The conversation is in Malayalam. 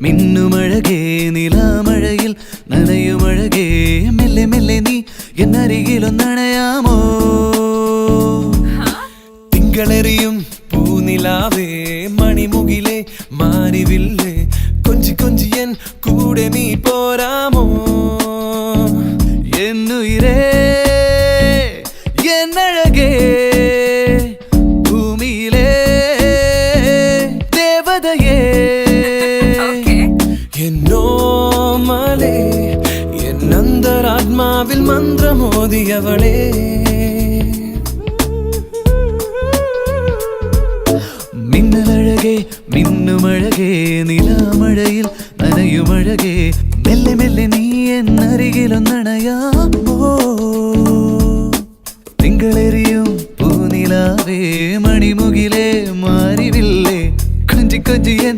മിന്നുമഴകേ നിലാമഴയിൽ നനയുമഴകേ മെല്ലെ മെല്ലെ നീ എന്നരികിലൊന്നണയാമോ തിങ്കളെറിയും പൂനിലാവേ മണിമുകിലേ മാരിവില്ലേ കൊഞ്ചി കൊഞ്ചിയൻ കൂടെ നീ പോരാമോ എന്നുയിരേ എന്നഴകേ ഭൂമിയിലേ ദേവതയേ എന്നോമലേ എന്നന്തരാത്മാവിൽ മന്ത്രമോദിയവളേ മിന്നലഴകേ മിന്നുമഴകേ നിലാമഴയിൽ നനയുമഴകേ മെല്ലെ മെല്ലെ നീ എന്നരികിലൊന്നണയാമോ തിങ്കളെറിയും പൂനിലാവേ മണിമുകിലേ മാരിവില്ലേ കൊഞ്ചി കൊഞ്ചിയൻ